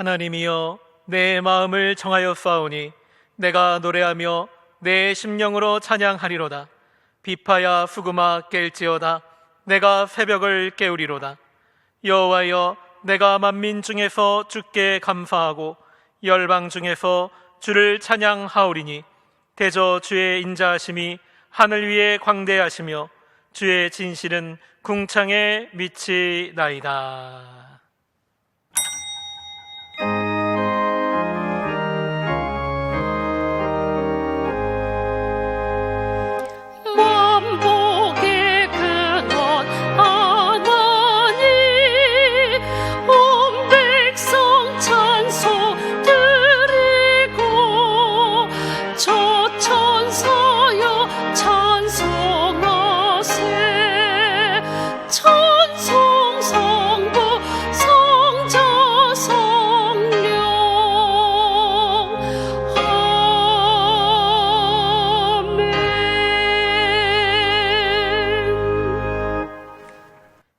하나님이여, 내 마음을 정하였사오니 내가 노래하며 내 심령으로 찬양하리로다. 비파야 수구마 깰지어다. 내가 새벽을 깨우리로다. 여호와여, 내가 만민 중에서 주께 감사하고 열방 중에서 주를 찬양하오리니 대저 주의 인자하심이 하늘 위에 광대하시며 주의 진실은 궁창에 미치나이다.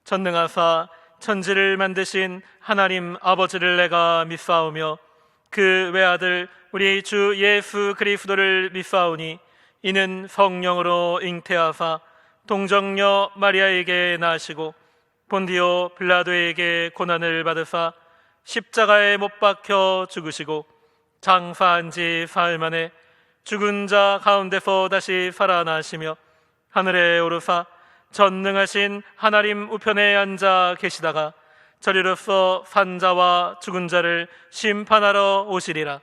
전능하사 천지를 만드신 하나님 아버지를 내가 믿사오며 그 외아들 우리 주 예수 그리스도를 믿사오니 이는 성령으로 잉태하사 동정녀 마리아에게 나시고 본디오 빌라도에게 고난을 받으사 십자가에 못 박혀 죽으시고 장사한 지 사흘 만에 죽은 자 가운데서 다시 살아나시며 하늘에 오르사 전능하신 하나님 우편에 앉아 계시다가 저리로서 산자와 죽은 자를 심판하러 오시리라.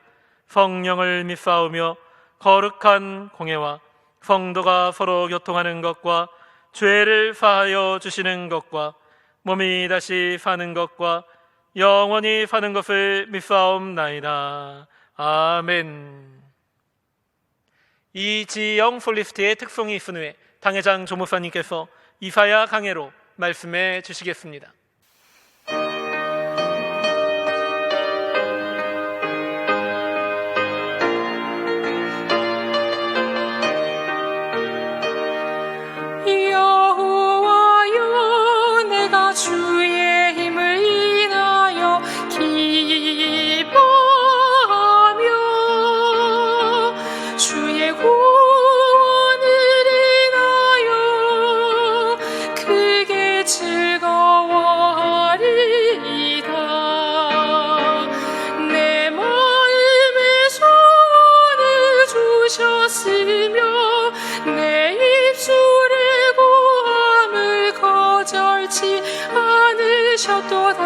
성령을 믿사오며 거룩한 공회와 성도가 서로 교통하는 것과 죄를 사하여 주시는 것과 몸이 다시 사는 것과 영원히 사는 것을 믿사옵나이다. 아멘. 이지영 솔리스트의 특송이 있은 후에 당회장 조목사님께서 이사야 강해로 말씀해 주시겠습니다. 여호와여, 내가 주의 힘을 인하여 기뻐하며 주의 구원을 인하여 크게 즐거워하리이다. 내 마음의 소원을 주셨으며 내 입술의 구함을 거절치 않으셨도다.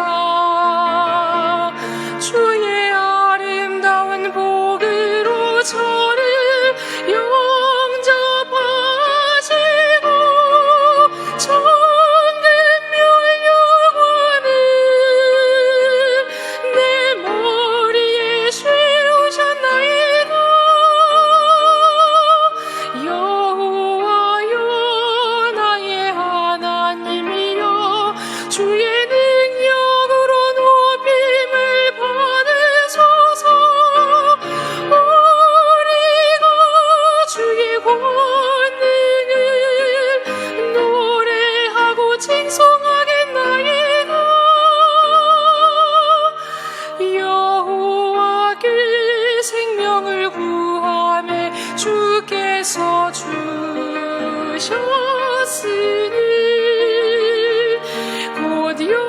주의 아름다운 복으로 저를 영접하시고 천금며 영원을 내 머리에 씌우셨나이다. 여호와여, 나의 하나님이여, 주의 능력으로 높임을 받으소서. 우리가 주의 권능을 노래하고 칭송하겠나이다. 여호와께 생명을 구하매 주께서 주셨으니 곧 영영한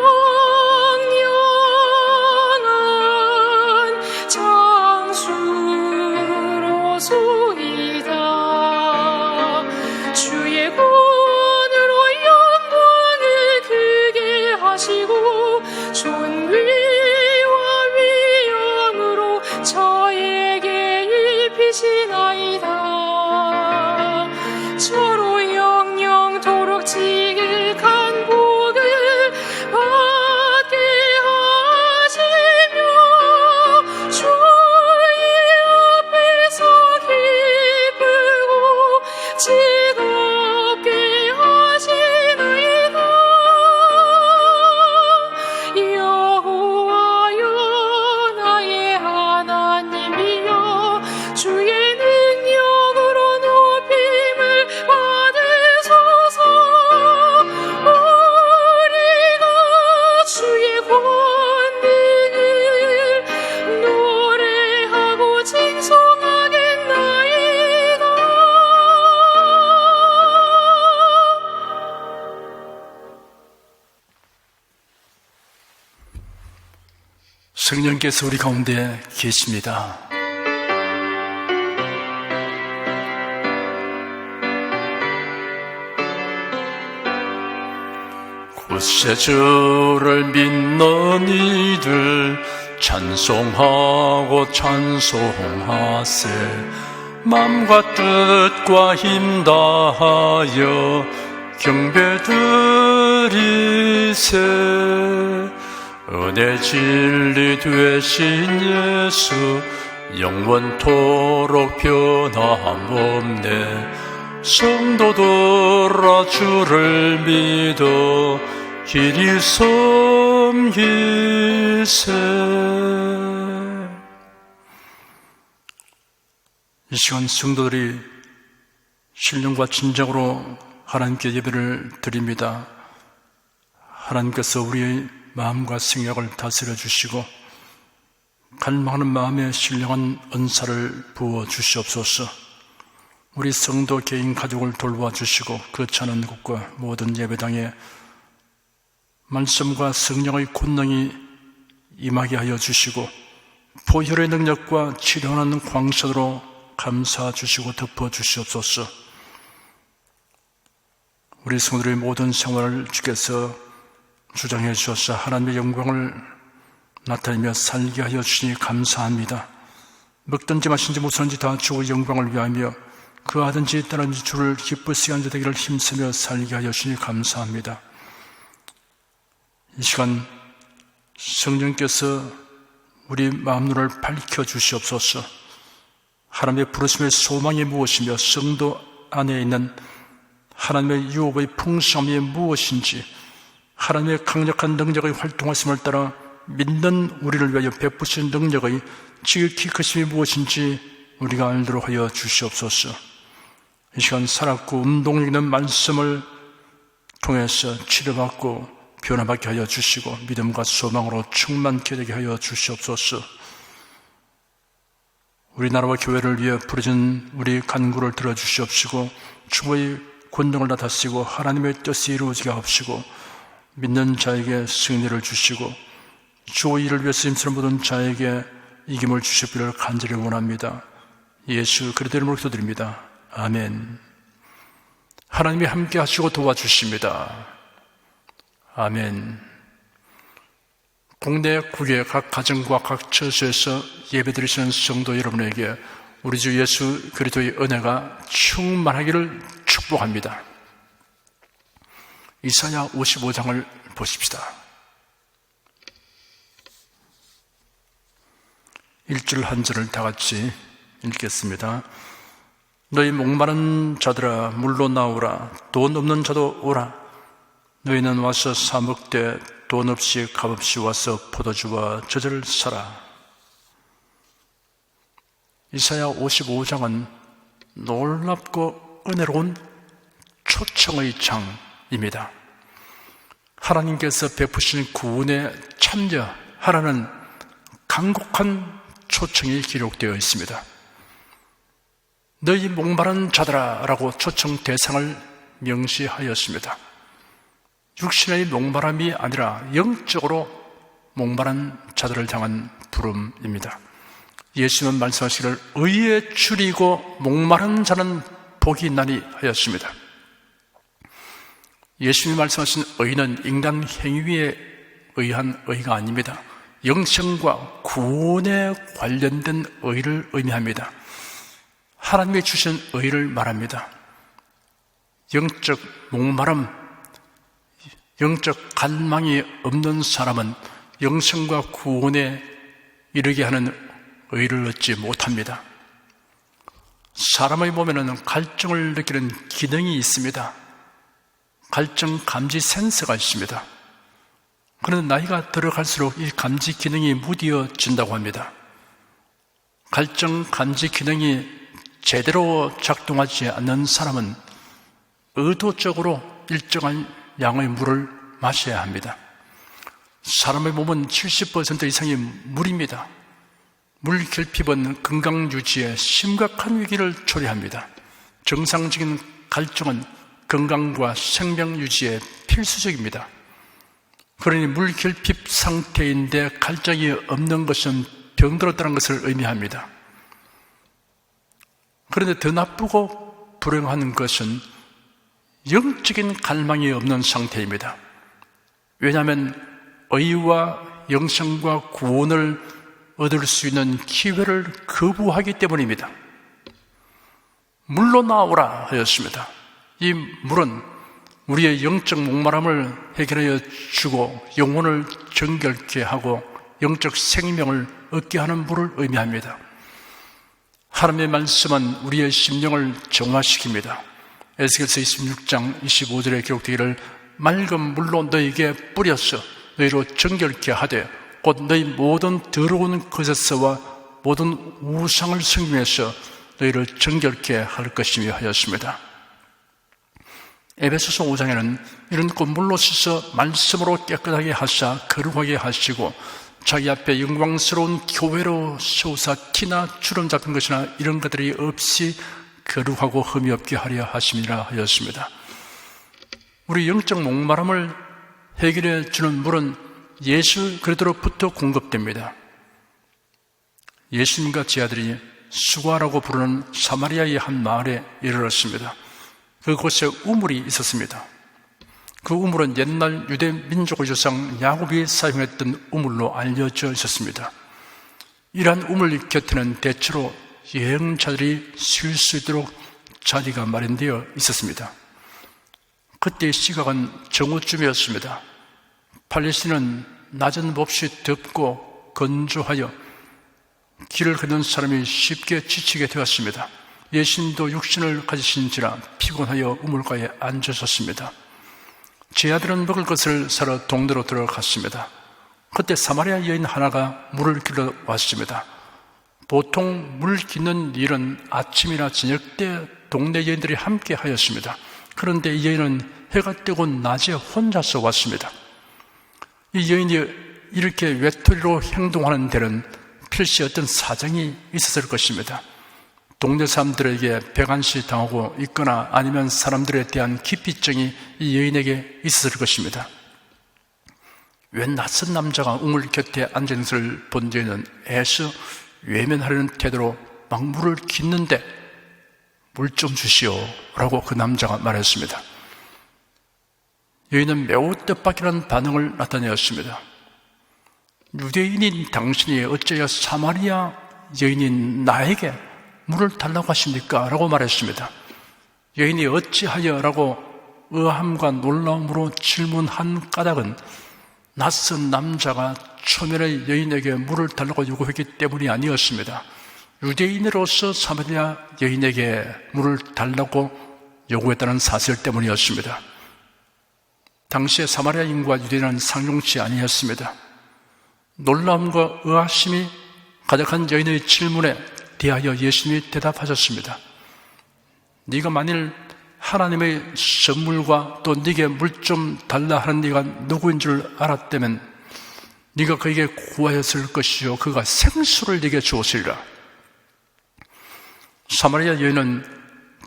장수로소이다. 주의 구원으로 영광을 크게 하시고 존귀와 위엄으로 저에게 입히시나이다. 저로 영영토록 지극한 복을 받게 하시며 주의 앞에서 기쁘고 즐겁게 성령께서 우리 가운데 계십니다. 굳세 주를 믿는 이들 찬송하고 찬송하세. 맘과 뜻과 힘 다하여 경배드리세. 은혜 진리 되신 예수 영원토록 변함없네. 성도들아 주를 믿어 길이 섬기세. 이 시간 성도들이 신령과 진정으로 하나님께 예배를 드립니다. 하나님께서 우리의 마음과 생각을 다스려 주시고 갈망하는 마음에 신령한 은사를 부어 주시옵소서. 우리 성도 개인 가족을 돌봐 주시고 그 차는 곳과 모든 예배당에 말씀과 성령의 권능이 임하게 하여 주시고 보혈의 능력과 치료하는 광선으로 감싸 주시고 덮어 주시옵소서. 우리 성도들의 모든 생활을 주께서 주장해 주셔서 하나님의 영광을 나타내며 살게 하여 주시니 감사합니다. 먹든지 마신지 무엇든지 다 주의 영광을 위하며 그 하든지 따든지 주를 기쁘시게 하는 자 되기를 힘쓰며 살게 하여 주시니 감사합니다. 이 시간 성령께서 우리 마음눈을 밝혀 주시옵소서. 하나님의 부르심의 소망이 무엇이며 성도 안에 있는 하나님의 유업의 풍성함이 무엇인지, 하나님의 강력한 능력의 활동하심을 따라 믿는 우리를 위하여 베푸신 능력의 지극히 크심이 무엇인지 우리가 알도록 하여 주시옵소서. 이 시간 살았고 운동 있는 말씀을 통해서 치료받고 변화받게 하여 주시고 믿음과 소망으로 충만케 되게 하여 주시옵소서. 우리나라와 교회를 위해 부르짖는 우리 간구를 들어주시옵시고 주의 권능을 나타내시고 하나님의 뜻이 이루어지게 하옵시고 믿는 자에게 승리를 주시고 주의 일을 위해서 힘쓰는 모든 자에게 이김을 주시기를 간절히 원합니다. 예수 그리스도의 이름으로 기도드립니다. 아멘. 하나님이 함께 하시고 도와주십니다. 아멘. 국내 국외 각 가정과 각 처소에서 예배드리시는 성도 여러분에게 우리 주 예수 그리스도의 은혜가 충만하기를 축복합니다. 이사야 55장을 보십시다. 1절 한 절을 다 같이 읽겠습니다. 너희 목마른 자들아 물로 나오라. 돈 없는 자도 오라. 너희는 와서 사 먹되 돈 없이 값없이 와서 포도주와 젖을 사라. 이사야 55장은 놀랍고 은혜로운 초청의 장입니다. 하나님께서 베푸신 구원에 참여하라는 간곡한 초청이 기록되어 있습니다. 너희 목마른 자들아 라고 초청 대상을 명시하였습니다. 육신의 목마름이 아니라 영적으로 목마른 자들을 향한 부름입니다. 예수님은 말씀하시기를 의에 줄이고 목마른 자는 복이 있나니 하였습니다. 예수님이 말씀하신 의는 인간 행위에 의한 의가 아닙니다. 영생과 구원에 관련된 의를 의미합니다. 하나님이 주신 의를 말합니다. 영적 목마름, 영적 갈망이 없는 사람은 영생과 구원에 이르게 하는 의를 얻지 못합니다. 사람의 몸에는 갈증을 느끼는 기능이 있습니다. 갈증 감지 센서가 있습니다. 그런데 나이가 들어갈수록 이 감지 기능이 무뎌진다고 합니다. 갈증 감지 기능이 제대로 작동하지 않는 사람은 의도적으로 일정한 양의 물을 마셔야 합니다. 사람의 몸은 70% 이상이 물입니다. 물 결핍은 건강 유지에 심각한 위기를 초래합니다. 정상적인 갈증은 건강과 생명 유지에 필수적입니다. 그러니 물결핍 상태인데 갈증이 없는 것은 병들었다는 것을 의미합니다. 그런데 더 나쁘고 불행한 것은 영적인 갈망이 없는 상태입니다. 왜냐하면 의와 영생과 구원을 얻을 수 있는 기회를 거부하기 때문입니다. 물로 나오라 하였습니다. 이 물은 우리의 영적 목마름을 해결하여 주고 영혼을 정결케 하고 영적 생명을 얻게 하는 물을 의미합니다. 하나님의 말씀은 우리의 심령을 정화시킵니다. 에스겔서 26장 25절에 기록되기를 맑은 물로 너에게 뿌려서 너희로 정결케 하되 곧 너희 모든 더러운 것에서와 모든 우상을 섬기면서 너희를 정결케 할 것이며 하였습니다. 에베소서 5장에는 이런 그 물로 씻어 말씀으로 깨끗하게 하사 거룩하게 하시고 자기 앞에 영광스러운 교회로 세우사 티나 주름 잡힌 것이나 이런 것들이 없이 거룩하고 흠이 없게 하려 하심이라 하였습니다. 우리 영적 목마름을 해결해 주는 물은 예수 그리스도로부터 공급됩니다. 예수님과 제 아들이 수가라고 부르는 사마리아의 한 마을에 이르렀습니다. 그곳에 우물이 있었습니다. 그 우물은 옛날 유대 민족의 조상 야곱이 사용했던 우물로 알려져 있었습니다. 이러한 우물 곁에는 대체로 여행자들이 쉴 수 있도록 자리가 마련되어 있었습니다. 그때의 시각은 정오쯤이었습니다. 팔레스틴은 낮은 몹시 덥고 건조하여 길을 걷는 사람이 쉽게 지치게 되었습니다. 예수님도 육신을 가지신지라 피곤하여 우물가에 앉으셨습니다. 제 아들은 먹을 것을 사러 동네로 들어갔습니다. 그때 사마리아 여인 하나가 물을 길러 왔습니다. 보통 물 깃는 일은 아침이나 저녁 때 동네 여인들이 함께 하였습니다. 그런데 이 여인은 해가 뜨고 낮에 혼자서 왔습니다. 이 여인이 이렇게 외톨이로 행동하는 데는 필시 어떤 사정이 있었을 것입니다. 동네 사람들에게 배관시 당하고 있거나 아니면 사람들에 대한 기피증이 이 여인에게 있었을 것입니다. 웬 낯선 남자가 우물 곁에 앉은 것을 본 여인은 애써 외면하려는 태도로 막 물을 깃는데 물 좀 주시오 라고 그 남자가 말했습니다. 여인은 매우 뜻밖이라는 반응을 나타내었습니다. 유대인인 당신이 어째야 사마리아 여인인 나에게 물을 달라고 하십니까? 라고 말했습니다. 여인이 어찌하여? 라고 의아함과 놀라움으로 질문한 까닭은 낯선 남자가 초면에 여인에게 물을 달라고 요구했기 때문이 아니었습니다. 유대인으로서 사마리아 여인에게 물을 달라고 요구했다는 사실 때문이었습니다. 당시에 사마리아인과 유대인은 상종치 아니었습니다. 놀라움과 의아심이 가득한 여인의 질문에 대하여 예수님이 대답하셨습니다. 네가 만일 하나님의 선물과 또 네게 물 좀 달라 하는 네가 누구인 줄 알았다면 네가 그에게 구하였을 것이요 그가 생수를 네게 주었으리라. 사마리아 여인은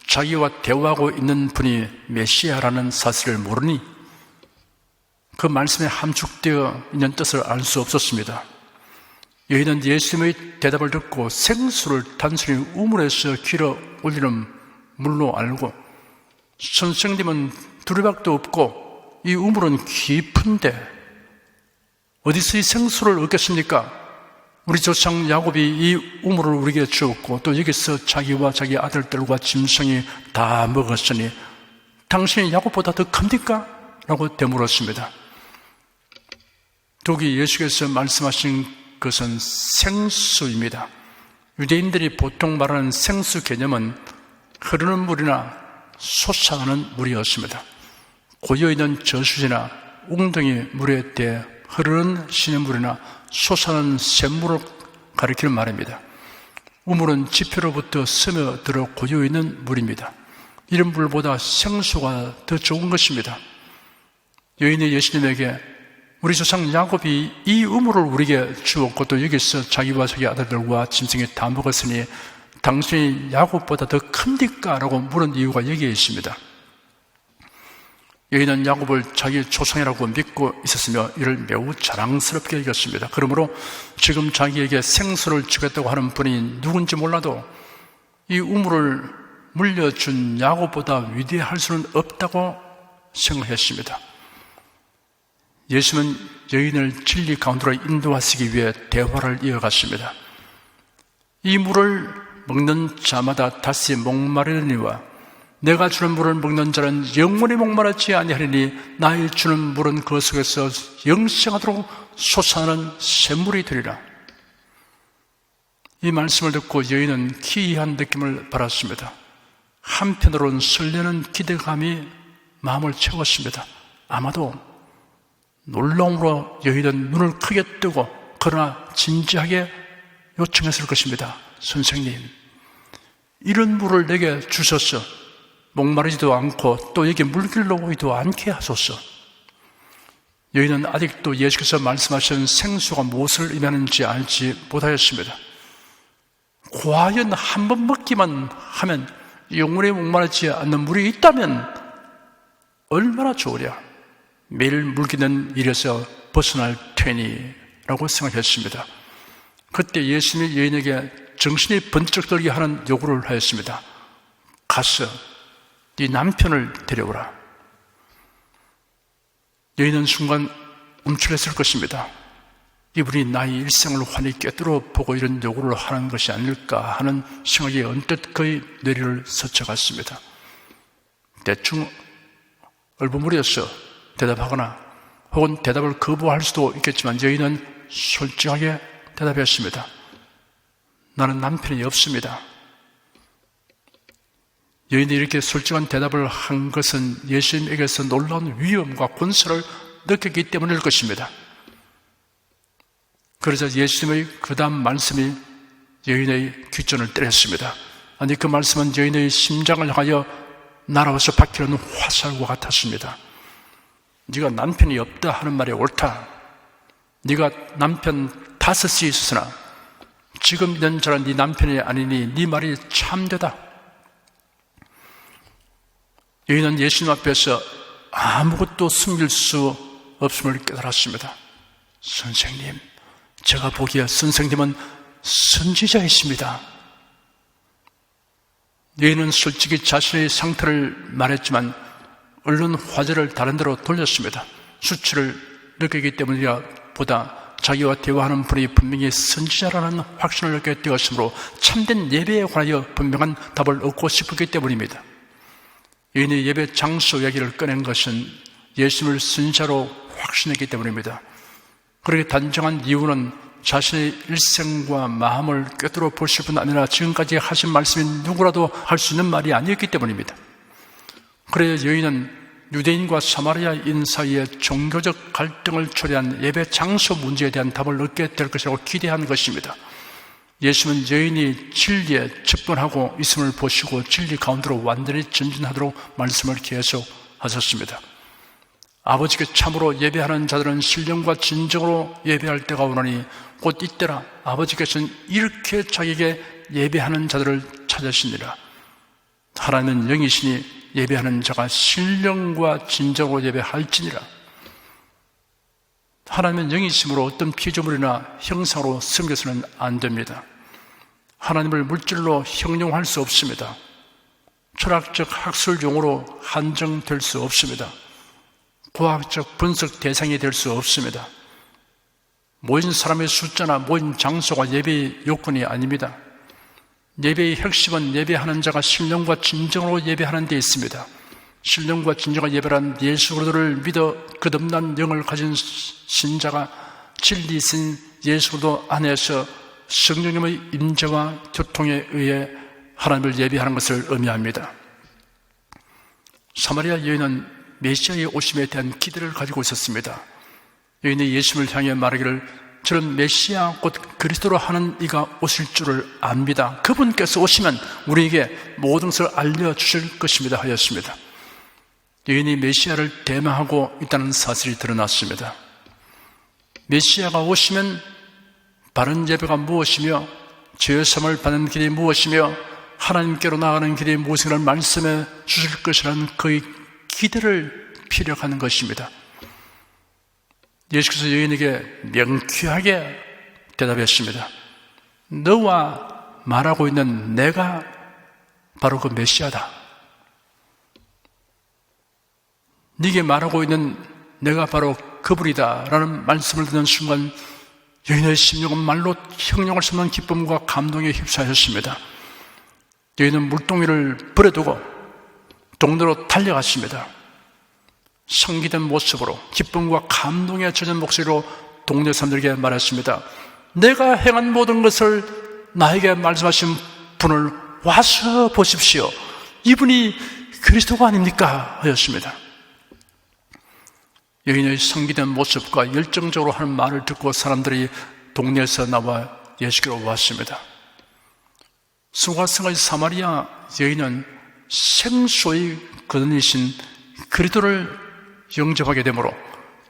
자기와 대화하고 있는 분이 메시아라는 사실을 모르니 그 말씀에 함축되어 있는 뜻을 알 수 없었습니다. 여인은 예수님의 대답을 듣고 생수를 단순히 우물에서 길어 올리는 물로 알고 선생님은 두리박도 없고 이 우물은 깊은데 어디서 이 생수를 얻겠습니까? 우리 조상 야곱이 이 우물을 우리에게 주었고 또 여기서 자기와 자기 아들들과 짐승이 다 먹었으니 당신이 야곱보다 더 큽니까? 라고 되물었습니다. 여기 예수께서 말씀하신 것은 생수입니다. 유대인들이 보통 말하는 생수 개념은 흐르는 물이나 솟아나는 물이었습니다. 고여있는 저수지나 웅덩이 물에 대해 흐르는 시냇물이나 솟아나는 샘물을 가리키는 말입니다. 우물은 지표로부터 스며들어 고여있는 물입니다. 이런 물보다 생수가 더 좋은 것입니다. 여인이 예수님에게 우리 조상 야곱이 이 우물을 우리에게 주었고 또 여기서 자기와 자기 아들들과 짐승이 다 먹었으니 당신이 야곱보다 더 큽니까? 라고 물은 이유가 여기에 있습니다. 여인은 야곱을 자기 조상이라고 믿고 있었으며 이를 매우 자랑스럽게 여겼습니다. 그러므로 지금 자기에게 생수를 주겠다고 하는 분이 누군지 몰라도 이 우물을 물려준 야곱보다 위대할 수는 없다고 생각했습니다. 예수는 여인을 진리 가운데로 인도하시기 위해 대화를 이어갔습니다. 이 물을 먹는 자마다 다시 목마르니와 내가 주는 물을 먹는 자는 영원히 목마르지 아니하리니 나의 주는 물은 그 속에서 영생하도록 솟아나는 샘물이 되리라. 이 말씀을 듣고 여인은 기이한 느낌을 받았습니다. 한편으로는 설레는 기대감이 마음을 채웠습니다. 아마도 놀라움으로 여인은 눈을 크게 뜨고 그러나 진지하게 요청했을 것입니다. 선생님, 이런 물을 내게 주셔서 목마르지도 않고 또 여기 물길로 오지도 않게 하소서. 여인은 아직도 예수께서 말씀하신 생수가 무엇을 의미하는지 알지 못하였습니다. 과연 한 번 먹기만 하면 영원히 목마르지 않는 물이 있다면 얼마나 좋으랴. 매일 물기는 일에서 벗어날 테니 라고 생각했습니다. 그때 예수님이 여인에게 정신이 번쩍 들게 하는 요구를 하였습니다. 가서 네 남편을 데려오라. 여인은 순간 움츠렸을 것입니다. 이분이 나의 일생을 환히 꿰뚫어 보고 이런 요구를 하는 것이 아닐까 하는 생각이 언뜻 그의 뇌리를 스쳐갔습니다. 대충 얼버무려서 대답하거나 혹은 대답을 거부할 수도 있겠지만 여인은 솔직하게 대답했습니다. 나는 남편이 없습니다. 여인이 이렇게 솔직한 대답을 한 것은 예수님에게서 놀라운 위엄과 권세를 느꼈기 때문일 것입니다. 그러자 예수님의 그 다음 말씀이 여인의 귓전을 때렸습니다. 아니, 그 말씀은 여인의 심장을 향하여 날아와서 박히는 화살과 같았습니다. 네가 남편이 없다 하는 말이 옳다. 네가 남편 5이 있으나 지금 있는 자는 네 남편이 아니니 네 말이 참되다. 여인은 예수님 앞에서 아무것도 숨길 수 없음을 깨달았습니다. 선생님, 제가 보기에 선생님은 선지자이십니다. 여인은 솔직히 자신의 상태를 말했지만 얼른 화제를 다른 데로 돌렸습니다. 수치를 느끼기 때문이라 보다 자기와 대화하는 분이 분명히 선지자라는 확신을 얻게 되었으므로 참된 예배에 관하여 분명한 답을 얻고 싶었기 때문입니다. 여인이 예배 장소 이야기를 꺼낸 것은 예수님을 선지자로 확신했기 때문입니다. 그렇게 단정한 이유는 자신의 일생과 마음을 꿰뚫어 보실 뿐 아니라 지금까지 하신 말씀이 누구라도 할 수 있는 말이 아니었기 때문입니다. 그래야 여인은 유대인과 사마리아인 사이에 종교적 갈등을 초래한 예배 장소 문제에 대한 답을 얻게 될 것이라고 기대한 것입니다. 예수님은 여인이 진리에 직분하고 있음을 보시고 진리 가운데로 완전히 전진하도록 말씀을 계속하셨습니다. 아버지께 참으로 예배하는 자들은 신령과 진정으로 예배할 때가 오나니 곧 이때라. 아버지께서는 이렇게 자기에게 예배하는 자들을 찾으시니라. 하나님은 영이시니 예배하는 자가 신령과 진정으로 예배할지니라. 하나님은 영이심으로 어떤 피조물이나 형상으로 섬겨서는 안 됩니다. 하나님을 물질로 형용할 수 없습니다. 철학적 학술용어로 한정될 수 없습니다. 과학적 분석 대상이 될 수 없습니다. 모인 사람의 숫자나 모인 장소가 예배의 요건이 아닙니다. 예배의 핵심은 예배하는 자가 신령과 진정으로 예배하는 데 있습니다. 신령과 진정한 예배란 예수 그리스도를 믿어 끝없는 영을 가진 신자가 진리신 예수 그리스도 안에서 성령님의 임재와 교통에 의해 하나님을 예배하는 것을 의미합니다. 사마리아 여인은 메시아의 오심에 대한 기대를 가지고 있었습니다. 여인이 예수님을 향해 말하기를 저는 메시아 곧 그리스도로 하는 이가 오실 줄을 압니다. 그분께서 오시면 우리에게 모든 것을 알려주실 것입니다 하였습니다. 여인이 메시아를 대망하고 있다는 사실이 드러났습니다. 메시아가 오시면 바른 예배가 무엇이며 죄사함을 받는 길이 무엇이며 하나님께로 나가는 길이 무엇인가를 말씀해 주실 것이라는 그의 기대를 피력하는 것입니다. 예수께서 여인에게 명쾌하게 대답했습니다. 너와 말하고 있는 내가 바로 그 메시아다. 네게 말하고 있는 내가 바로 그분이다 라는 말씀을 듣는 순간 여인의 심령은 말로 형용할 수 없는 기쁨과 감동에 휩싸였습니다. 여인은 물동이를 버려두고 동네로 달려갔습니다. 성기된 모습으로 기쁨과 감동에 젖은 목소리로 동네 사람들에게 말했습니다. 내가 행한 모든 것을 나에게 말씀하신 분을 와서 보십시오. 이분이 그리스도가 아닙니까? 하였습니다. 여인의 성기된 모습과 열정적으로 하는 말을 듣고 사람들이 동네에서 나와 예수께로 왔습니다. 수가성의 사마리아 여인은 생소히 그분이신 그리스도를 영접하게 되므로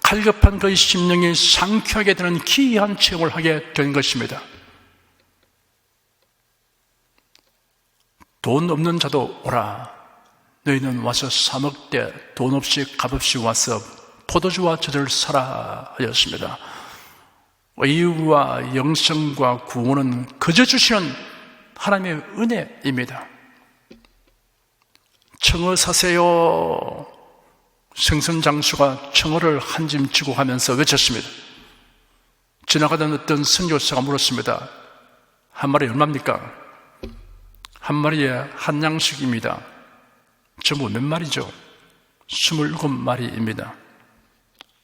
갈급한 그의 심령이 상쾌하게 되는 기이한 체험을 하게 된 것입니다. 돈 없는 자도 오라. 너희는 와서 사 먹되 돈 없이 값없이 와서 포도주와 젖을 사라 하였습니다. 의와 영생과 구원은 그저 주시는 하나님의 은혜입니다. 청어 사세요. 생선장수가 청어를 한 짐 쥐고 가면서 외쳤습니다. 지나가던 어떤 선교사가 물었습니다. 한 마리 얼마입니까? 한 마리에 한 양씩입니다. 전부 몇 마리죠? 27마리입니다.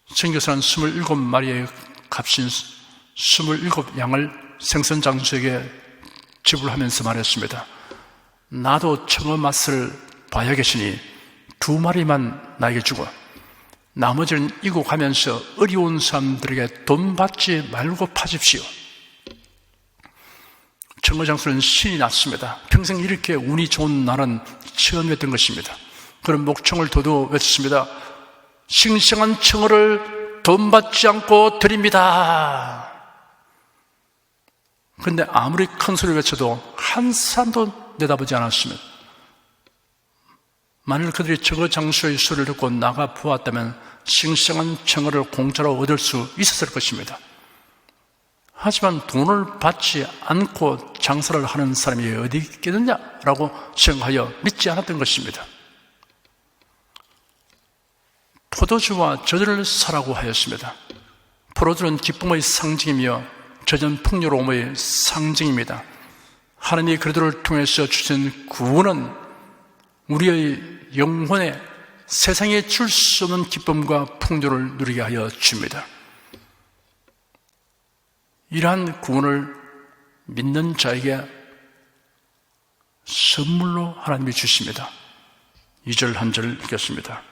선교사는 27마리의 값인 27양을 생선장수에게 지불하면서 말했습니다. 나도 청어 맛을 봐야겠으니 2마리만 나에게 주고 나머지는 이국하면서 어려운 사람들에게 돈 받지 말고 파십시오. 청어장수는 신이 났습니다. 평생 이렇게 운이 좋은 날은 처음이었던 것입니다. 그런 목청을 도도 외쳤습니다. 싱싱한 청어를 돈 받지 않고 드립니다. 그런데 아무리 큰 소리를 외쳐도 한 사람도 내다보지 않았습니다. 만일 그들이 청어장수의 소리를 듣고 나가 보았다면 싱싱한 청어를 공짜로 얻을 수 있었을 것입니다. 하지만 돈을 받지 않고 장사를 하는 사람이 어디 있겠느냐라고 생각하여 믿지 않았던 것입니다. 포도주와 젖을 사라고 하였습니다. 포도주는 기쁨의 상징이며 젖은 풍요로움의 상징입니다. 하나님이 그들을 통해서 주신 구원은 우리의 영혼에 세상에 줄 수 없는 기쁨과 풍요를 누리게 하여 줍니다. 이러한 구원을 믿는 자에게 선물로 하나님이 주십니다. 2절 한 절 읽겠습니다.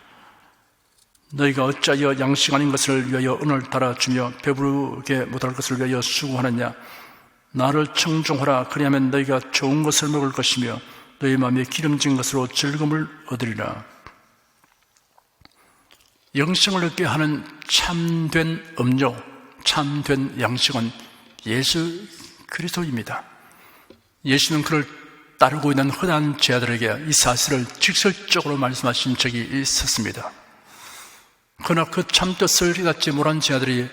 너희가 어찌하여 양식 아닌 것을 위하여 은을 달아주며 배부르게 못할 것을 위하여 수고하느냐. 나를 청종하라. 그리하면 너희가 좋은 것을 먹을 것이며 너희 마음에 기름진 것으로 즐거움을 얻으리라. 영생을 얻게 하는 참된 음료, 참된 양식은 예수 그리스도입니다. 예수는 그를 따르고 있는 흔한 제자들에게 이 사실을 직설적으로 말씀하신 적이 있었습니다. 그러나 그 참뜻을 깨닫지 못한 제자들이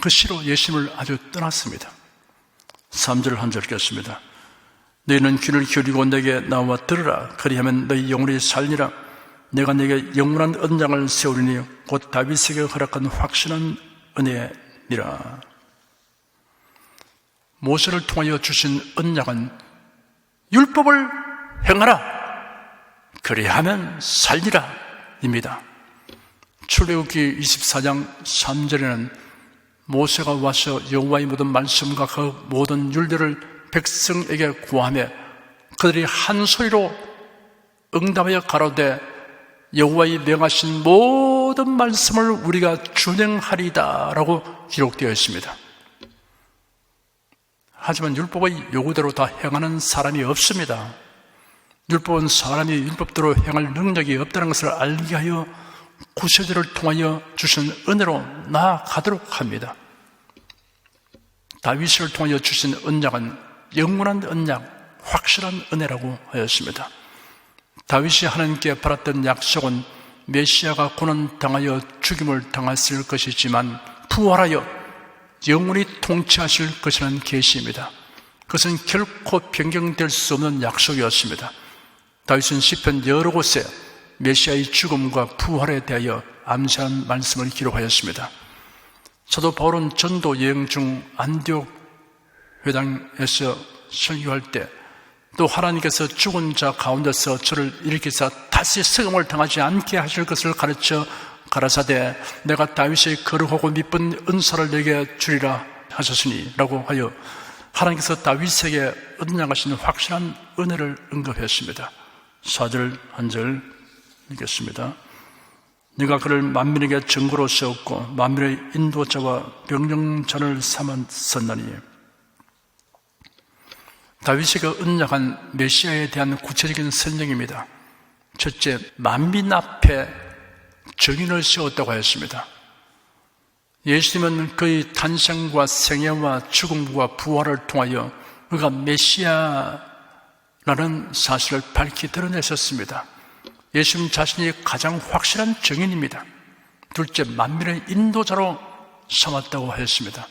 그 시로 예수님을 아주 떠났습니다. 3절 한 절 읽겠습니다. 너희는 귀를 기울이고 내게 나와 들으라. 그리하면 너희 영혼이 살리라. 내가 네게 영원한 언약을 세우리니 곧 다윗에게 허락한 확신한 은혜니라. 모세를 통하여 주신 언약은 율법을 행하라. 그리하면 살리라 입니다. 출애굽기 24장 3절에는 모세가 와서 여호와의 모든 말씀과 그 모든 율례를 백성에게 구하며 그들이 한 소리로 응답하여 가로되 여호와의 명하신 모든 말씀을 우리가 준행하리다 라고 기록되어 있습니다. 하지만 율법의 요구대로 다 행하는 사람이 없습니다. 율법은 사람이 율법대로 행할 능력이 없다는 것을 알게 하여 구세주를 통하여 주신 은혜로 나아가도록 합니다. 다윗을 통하여 주신 언약은 영원한 언약, 확실한 은혜라고 하였습니다. 다윗이 하나님께 받았던 약속은 메시아가 고난당하여 죽임을 당했을 것이지만 부활하여 영원히 통치하실 것이라는 계시입니다. 그것은 결코 변경될 수 없는 약속이었습니다. 다윗은 시편 여러 곳에 메시아의 죽음과 부활에 대하여 암시한 말씀을 기록하였습니다. 사도 바울은 전도 여행 중 안디옥 회당에서 설교할 때 또 하나님께서 죽은 자 가운데서 저를 일으키사 다시 세금을 당하지 않게 하실 것을 가르쳐 가라사대 내가 다윗의 거룩하고 미쁜 은사를 내게 주리라 하셨으니 라고 하여 하나님께서 다윗에게 언약하신 확실한 은혜를 언급했습니다. 4절 한 절 읽겠습니다. 네가 그를 만민에게 증거로 세웠고 만민의 인도자와 명령자를 삼았었나니. 다윗에게 언약한 메시아에 대한 구체적인 설명입니다. 첫째, 만민 앞에 증인을 세웠다고 하였습니다. 예수님은 그의 탄생과 생애와 죽음과 부활을 통하여 그가 메시아라는 사실을 밝히 드러내셨습니다. 예수님 자신이 가장 확실한 증인입니다. 둘째, 만민의 인도자로 삼았다고 하였습니다.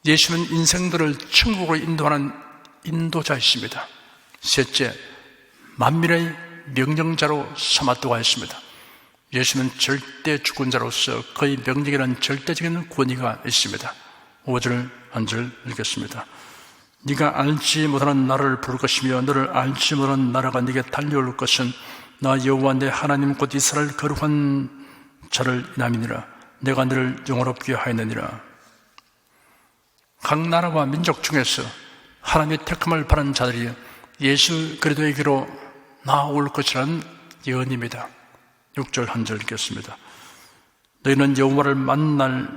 예수는 인생들을 천국으로 인도하는 인도자이십니다. 셋째, 만민의 명령자로 삼았다고 하였습니다. 예수는 절대 주권자로서 그의 명령이라는 절대적인 권위가 있습니다. 5절 한 절 읽겠습니다. 네가 알지 못하는 나라를 부를 것이며 너를 알지 못하는 나라가 네게 달려올 것은 나 여호와 내 하나님 곧 이스라엘 거룩한 자를 인함이니라. 내가 너를 영원롭게 하였느니라. 각 나라와 민족 중에서 하나님의 택함을 받은 자들이 예수 그리스도에게로 나아올 것이라는 예언입니다. 6절 한 절 읽겠습니다. 너희는 여호와를 만날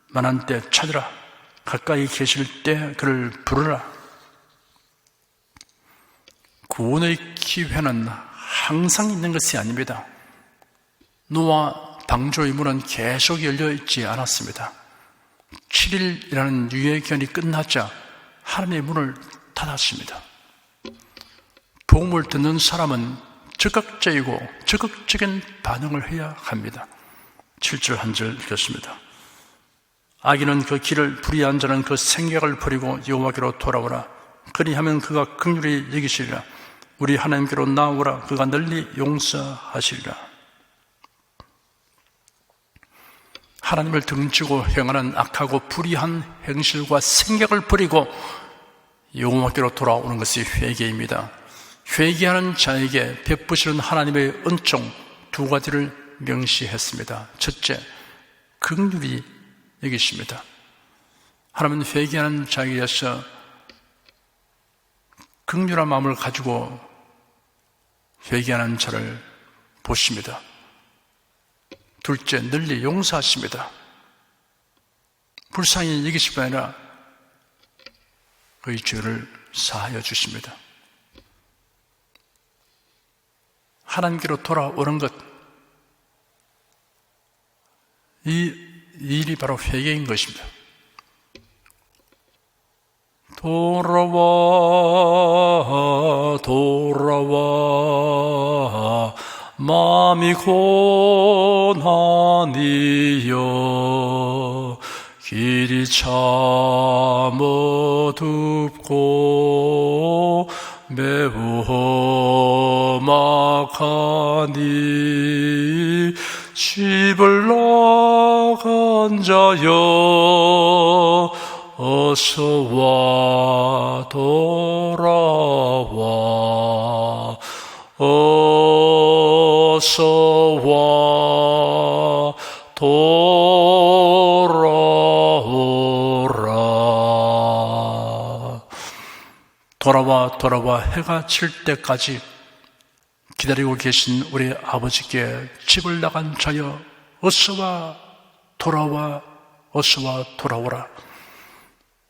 만한 때 찾으라. 가까이 계실 때 그를 부르라. 구원의 기회는 항상 있는 것이 아닙니다. 노아 방주의 문은 계속 열려 있지 않았습니다. 7일이라는 유예 기간이 끝나자 하나님의 문을 닫았습니다. 복음을 듣는 사람은 적극적인 반응을 해야 합니다. 7절 한 절 읽겠습니다. 악인은 그 길을 불의한 자는 그 생각을 버리고 여호와께로 돌아오라. 그리하면 그가 긍휼히 여기시리라. 우리 하나님께로 나오라. 그가 널리 용서하시리라. 하나님을 등지고 행하는 악하고 불의한 행실과 생각을 버리고 여호와께로 돌아오는 것이 회개입니다. 회개하는 자에게 베푸시는 하나님의 은총 두 가지를 명시했습니다. 첫째, 긍휼히 여기십니다. 하나님은 회개하는 자에게 대해서 긍휼한 마음을 가지고 회개하는 자를 보십니다. 둘째, 널리 용서하십니다. 불쌍히 여기실 뿐 아니라 그의 죄를 사하여 주십니다. 하나님께로 돌아오는 것, 이 일이 바로 회개인 것입니다. 돌아와 돌아와 마음이 고난이여 길이 참 어둡고 매우 험악하니 집을 나간 자여 어서와 돌아와 어서와 돌아오라. 돌아와 해가 칠 때까지 기다리고 계신 우리 아버지께 집을 나간 자여 어서와 돌아와 어서와 돌아오라.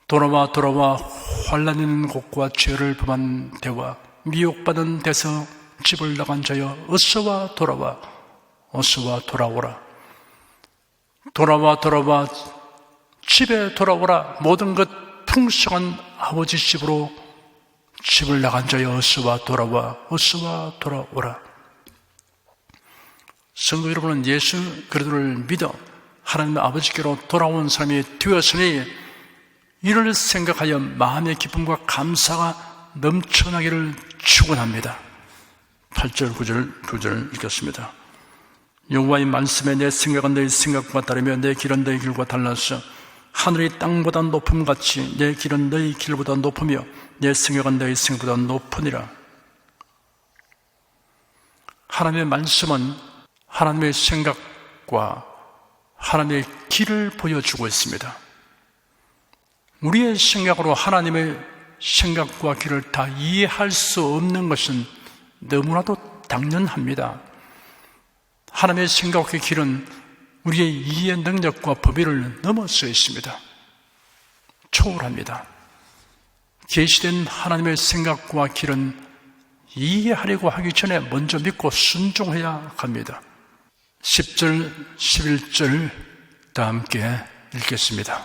돌아와 환난 있는 곳과 죄를 범한 데와 미혹받은 데서 집을 나간 자여 어서와 돌아와 어서와 돌아오라. 돌아와 집에 돌아오라. 모든 것 풍성한 아버지 집으로 집을 나간 자여 어서와 돌아와 어서와 돌아오라. 성도 여러분은 예수 그리스도를 믿어 하나님 아버지께로 돌아온 사람이 되었으니 이를 생각하여 마음의 기쁨과 감사가 넘쳐나기를 축원합니다. 8절 9절 2절 읽겠습니다. 여호와의 말씀에 내 생각은 너희 생각과 다르며 내 길은 너희 길과 달라서 하늘이 땅보다 높음같이 내 길은 너희 길보다 높으며 내 생각은 너희 생각보다 높으니라. 하나님의 말씀은 하나님의 생각과 하나님의 길을 보여주고 있습니다. 우리의 생각으로 하나님의 생각과 길을 다 이해할 수 없는 것은 너무나도 당연합니다. 하나님의 생각과 길은 우리의 이해 능력과 범위를 넘어서 있습니다. 초월합니다. 계시된 하나님의 생각과 길은 이해하려고 하기 전에 먼저 믿고 순종해야 합니다. 10절, 11절 다 함께 읽겠습니다.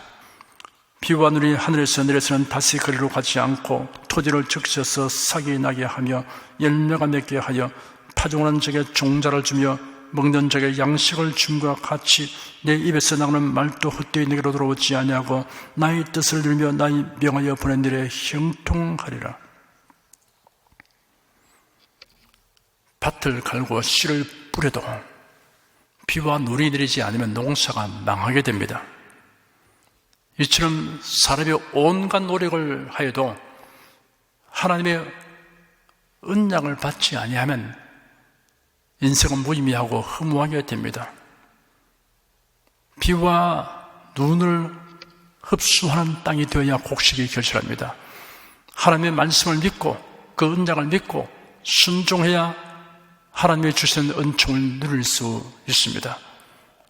비와 눈이 하늘에서 내려서는 다시 거리로 가지 않고 토지를 적셔서 싹이 나게 하며 열매가 맺게 하여 파종하는 적에 종자를 주며 먹는 적에 양식을 줌과 같이 내 입에서 나오는 말도 헛되이 내게로 들어오지 아니하고 나의 뜻을 이루며 나의 명하여 보낸 일에 형통하리라. 밭을 갈고 씨를 뿌려도 비와 눈이 내리지 않으면 농사가 망하게 됩니다. 이처럼 사람이 온갖 노력을 하여도 하나님의 은약을 받지 아니하면 인생은 무의미하고 허무하게 됩니다. 비와 눈을 흡수하는 땅이 되어야 곡식이 결실합니다. 하나님의 말씀을 믿고 그 은약을 믿고 순종해야 하나님의 주신 은총을 누릴 수 있습니다.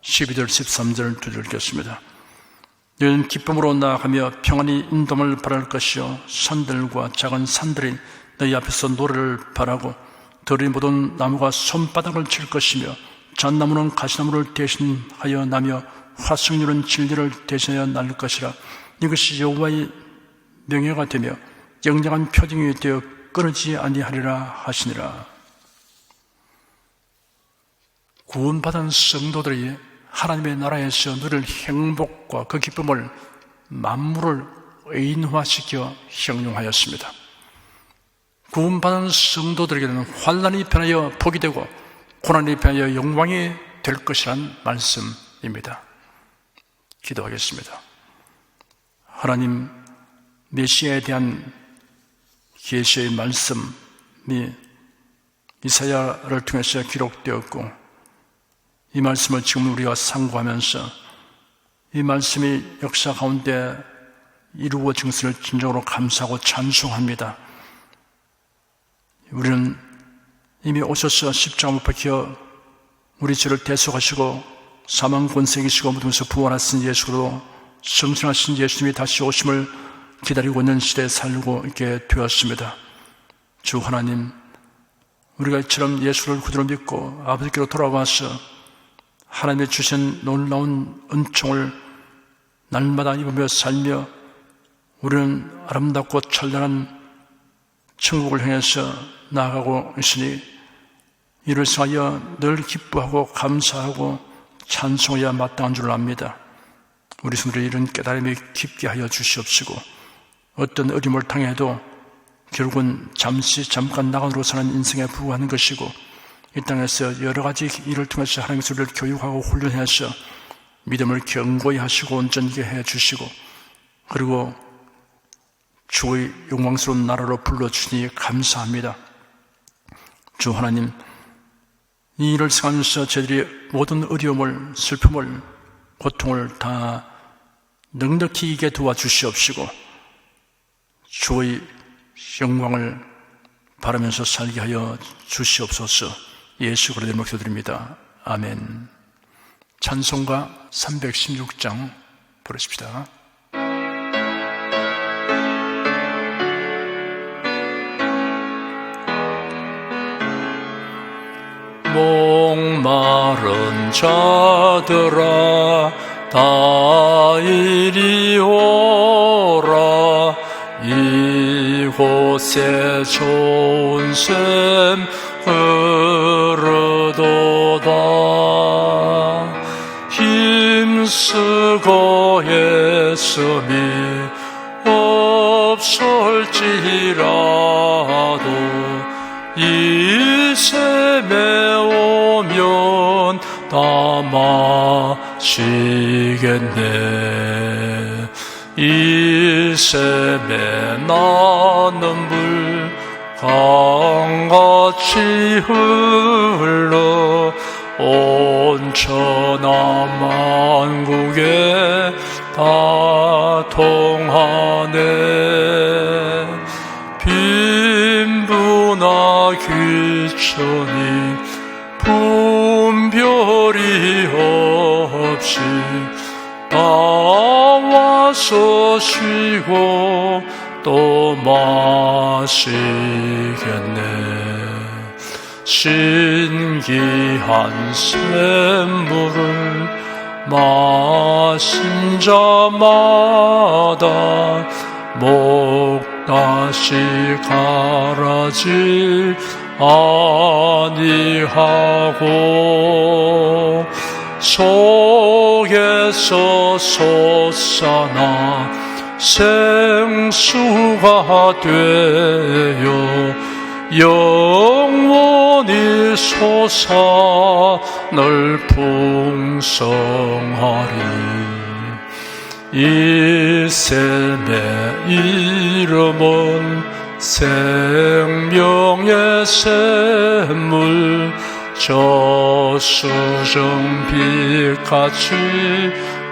12절 13절 2절 읽겠습니다. 너희는 기쁨으로 나아가며 평안히 인도함을 바랄 것이요 산들과 작은 산들이 너희 앞에서 노래를 바라고 들이 모든 나무가 손바닥을 칠 것이며 잣나무는 가시나무를 대신하여 나며 화석류는 진리를 대신하여 날 것이라. 이것이 여호와의 명예가 되며 영영한 표징이 되어 끊어지지 아니하리라 하시니라. 구원받은 성도들이 하나님의 나라에서 누릴 행복과 그 기쁨을 만물을 의인화시켜 형용하였습니다. 구원받은 성도들에게는 환난이 변하여 복이 되고 고난이 변하여 영광이 될 것이란 말씀입니다. 기도하겠습니다. 하나님, 메시아에 대한 계시의 말씀이 이사야를 통해서 기록되었고 이 말씀을 지금 우리가 상고하면서 이 말씀이 역사 가운데 이루어진 것을 진정으로 감사하고 찬송합니다. 우리는 이미 오셔서 십자가 못 박혀 우리 죄를 대속하시고 사망 권세이시고 무덤에서 부활하신 예수로 성신하신 예수님이 다시 오심을 기다리고 있는 시대에 살고 있게 되었습니다. 주 하나님, 우리가 이처럼 예수를 구주로 믿고 아버지께로 돌아와서 하나님의 주신 놀라운 은총을 날마다 입으며 살며 우리는 아름답고 찬란한 천국을 향해서 나아가고 있으니 이를 통하여 늘 기뻐하고 감사하고 찬송해야 마땅한 줄 압니다. 우리 성도들이 이런 깨달음이 깊게 하여 주시옵시고 어떤 어려움을 당해도 결국은 잠깐 나간으로 사는 인생에 불과한 것이고 이 땅에서 여러 가지 일을 통해서 하나님의 우리를 교육하고 훈련해서 믿음을 견고히 하시고 온전하게 해주시고 그리고 주의 영광스러운 나라로 불러주시니 감사합니다. 주 하나님, 이 일을 생각하면서 저희들이 모든 어려움을, 슬픔을, 고통을 다 넉넉히 이기게 도와주시옵시고 주의 영광을 바라면서 살게 하여 주시옵소서. 예수 그리스도의 목소리 드립니다. 아멘. 찬송가 316장 부르십시다. 목마른 자들아 다 이리 오라. 이곳에 좋은 샘 흐르도다. 수고했음이 없을지라도 이 셈에 오면 다 마시겠네. 이 셈에 나는 물 강같이 흘러 온 천하 만국에 다 통하네. 빈부나 귀천이 분별이 없이 다 와서 쉬고 또 마시겠네. 신기한 샘물을 마신 자마다 목 다시 가라질 아니하고 속에서 솟아나 생수가 되어 영원히 솟아늘 풍성하리. 이 샘의 이름은 생명의 샘물, 저수정 빛같이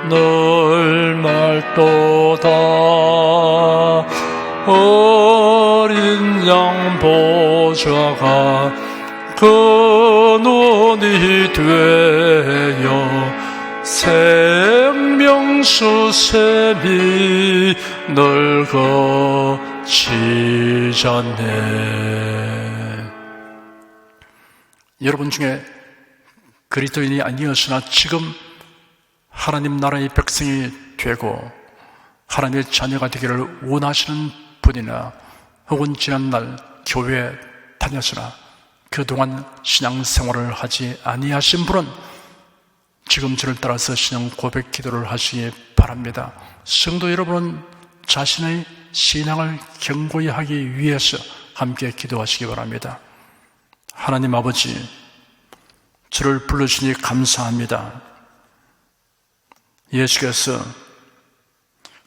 늘 맑도다. 어린 양 보좌가 근원이 되어 생명수 샘이 늙어지잖네. 여러분 중에 그리스도인이 아니었으나 지금 하나님 나라의 백성이 되고 하나님의 자녀가 되기를 원하시는 분이나 혹은 지난날 교회에 다녔으나 그동안 신앙생활을 하지 아니하신 분은 지금 저를 따라서 신앙 고백 기도를 하시기 바랍니다. 성도 여러분은 자신의 신앙을 견고히 하기 위해서 함께 기도하시기 바랍니다. 하나님 아버지, 저를 불러주시니 감사합니다. 예수께서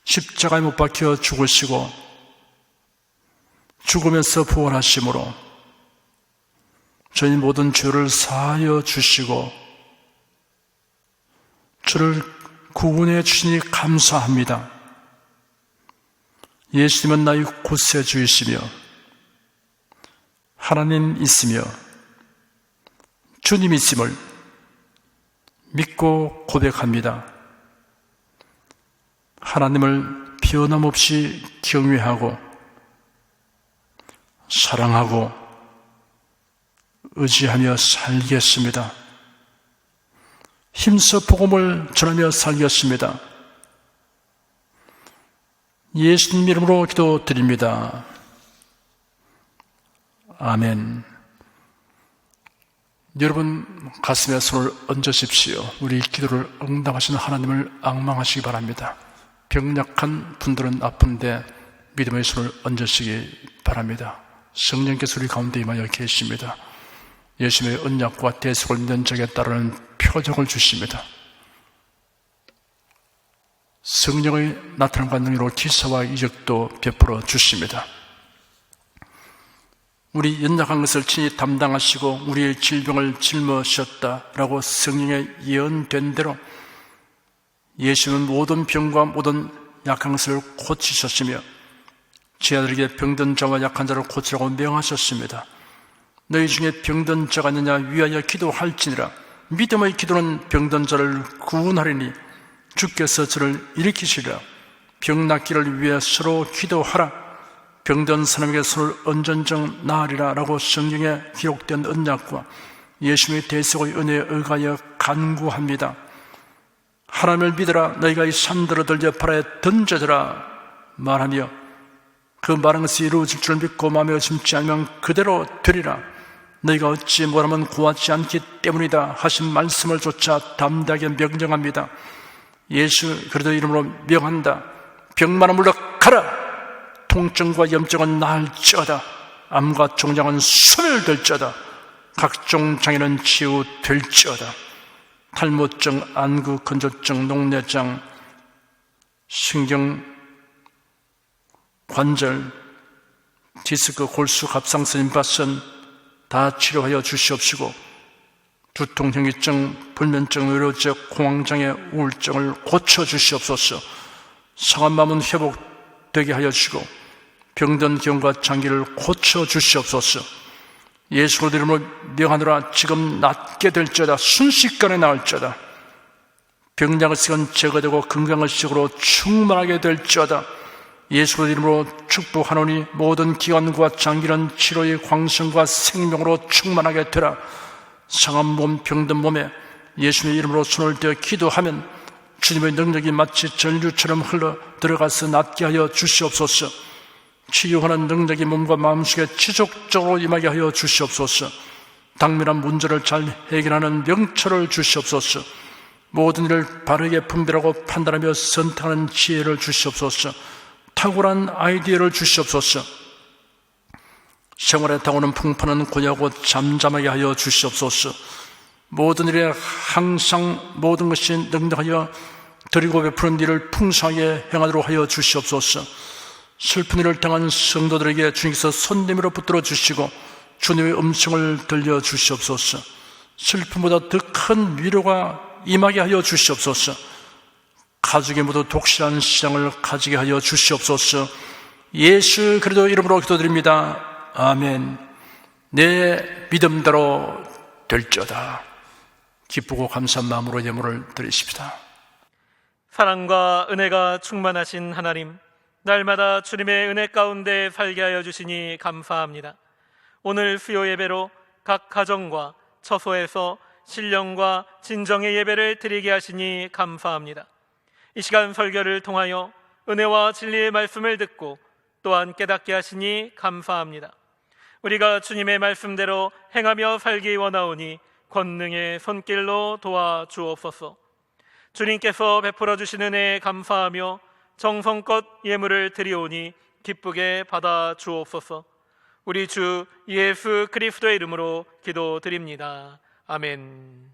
십자가에 못 박혀 죽으시고 죽으면서 부활하심으로 저희 모든 죄를 사하여 주시고 저를 구원해 주시니 감사합니다. 예수님은 나의 구세주이시며 하나님 있으며 주님 있음을 믿고 고백합니다. 하나님을 변함없이 경외하고 사랑하고 의지하며 살겠습니다. 힘써 복음을 전하며 살겠습니다. 예수님 이름으로 기도드립니다. 아멘. 여러분 가슴에 손을 얹으십시오. 우리 기도를 응답하시는 하나님을 앙망하시기 바랍니다. 병약한 분들은 아픈데 믿음의 손을 얹으시기 바랍니다. 성령께서 우리 가운데 임하여 계십니다. 예수님의 언약과 대속을 믿는 적에 따르는 표적을 주십니다. 성령의 나타남과 능력으로 기사와 이적도 베풀어 주십니다. 우리 연약한 것을 친히 담당하시고 우리의 질병을 짊어지셨다라고 성령의 예언된 대로 예수님은 모든 병과 모든 약한 것을 고치셨으며 제 아들에게 병든 자와 약한 자를 고치라고 명하셨습니다. 너희 중에 병든 자가 있느냐 위하여 기도할지니라. 믿음의 기도는 병든 자를 구원하리니 주께서 저를 일으키시리라. 병 낫기를 위해 서로 기도하라. 병든 사람에게 손을 얹은즉 나으리라 라고 성경에 기록된 언약과 예수님의 대속의 은혜에 의하여 간구합니다. 하나님을 믿으라. 너희가 이 산들을 들려 바다에 던져져라 말하며 그 말한 것이 이루어질 줄 믿고 마음에 의심치 않으면 그대로 되리라. 너희가 어찌 뭐라면 구하지 않기 때문이다 하신 말씀을 조차 담대하게 명령합니다. 예수 그리스도 이름으로 명한다. 병만은 물러가라. 통증과 염증은 나을지어다. 암과 종양은 소멸될지어다. 각종 장애는 치유될지어다. 탈모증, 안구, 건조증, 녹내장, 신경, 관절, 디스크, 골수, 갑상선, 임파선 다 치료하여 주시옵시고, 두통, 현기증, 불면증, 의료적, 공황장애, 우울증을 고쳐 주시옵소서. 상한 마음은 회복되게 하여 주시고, 병든 기운과 장기를 고쳐 주시옵소서. 예수 그리스도 이름으로 명하노라. 지금 낫게 될지어다. 순식간에 나을지어다. 병약의 시간 제거되고 건강의 시간으로 충만하게 될지어다. 예수 그리스도 이름으로 축복하노니 모든 기관과 장기는 치료의 광성과 생명으로 충만하게 되라. 상한 몸, 병든 몸에 예수님의 이름으로 손을 대어 기도하면 주님의 능력이 마치 전류처럼 흘러 들어가서 낫게 하여 주시옵소서. 치유하는 능력이 몸과 마음속에 지속적으로 임하게 하여 주시옵소서. 당면한 문제를 잘 해결하는 명철을 주시옵소서. 모든 일을 바르게 분별하고 판단하며 선택하는 지혜를 주시옵소서. 탁월한 아이디어를 주시옵소서. 생활에 다오는 풍파는 고야고 잠잠하게 하여 주시옵소서. 모든 일에 항상 모든 것이 능력하여 드리고 베푸는 일을 풍성하게 행하도록 하여 주시옵소서. 슬픈 일을 당한 성도들에게 주님께서 손님으로 붙들어 주시고 주님의 음성을 들려 주시옵소서. 슬픔보다 더 큰 위로가 임하게 하여 주시옵소서. 가족이 모두 독실한 신앙을 가지게 하여 주시옵소서. 예수 그리스도 이름으로 기도드립니다. 아멘. 내 믿음대로 될지어다. 기쁘고 감사한 마음으로 예물을 드리십시다. 사랑과 은혜가 충만하신 하나님, 날마다 주님의 은혜 가운데 살게 하여 주시니 감사합니다. 오늘 수요 예배로 각 가정과 처소에서 신령과 진정의 예배를 드리게 하시니 감사합니다. 이 시간 설교를 통하여 은혜와 진리의 말씀을 듣고 또한 깨닫게 하시니 감사합니다. 우리가 주님의 말씀대로 행하며 살기 원하오니 권능의 손길로 도와주옵소서. 주님께서 베풀어 주신 은혜에 감사하며 정성껏 예물을 드리오니 기쁘게 받아 주옵소서. 우리 주 예수 그리스도의 이름으로 기도드립니다. 아멘.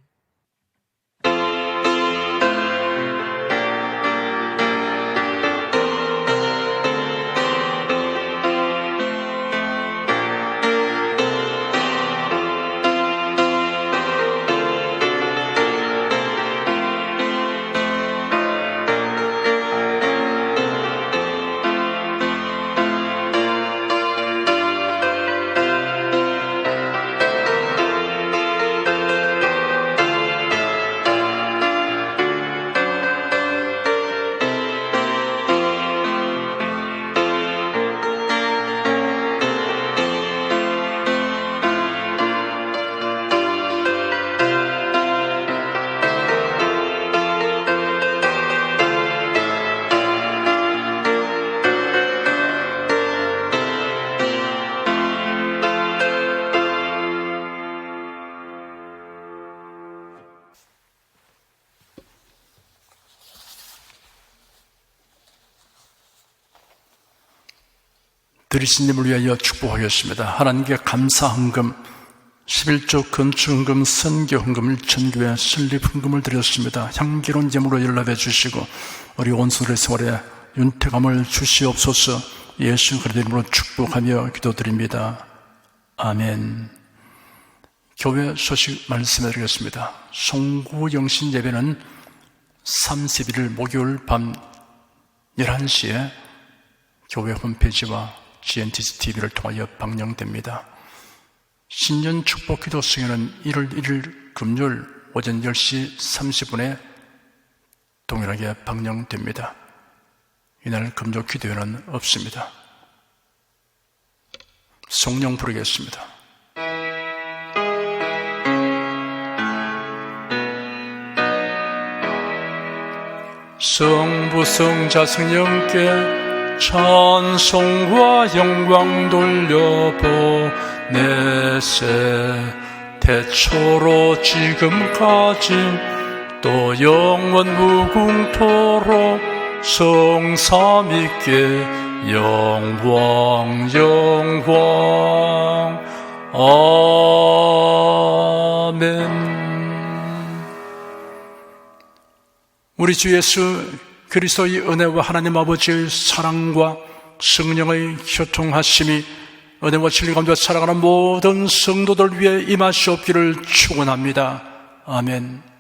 들으신 님을 위하여 축복하겠습니다. 하나님께 감사헌금 11조 건축헌금, 선교헌금, 일천교회 설립헌금을 드렸습니다. 향기로운 예물로 연락해 주시고 우리 온수들의 생활에 윤택함을 주시옵소서. 예수 그리스도 이름으로 축복하며 기도드립니다. 아멘. 교회 소식 말씀해 드리겠습니다. 송구영신 예배는 31일 목요일 밤 11시에 교회 홈페이지와 GNTC TV를 통하여 방영됩니다. 신년 축복 기도 수요는 1월 1일 금요일 오전 10시 30분에 동일하게 방영됩니다. 이날 금요 기도회는 없습니다. 성령 부르겠습니다. 성부 성자 성령께 찬송과 영광 돌려보내세. 태초로 지금까지 또 영원 무궁토록 성삼위께 영광 영광 아멘. 우리 주 예수 그리스도의 은혜와 하나님 아버지의 사랑과 성령의 교통하심이 은혜와 진리 가운데 살아가는 모든 성도들 위해 임하시옵기를 축원합니다. 아멘.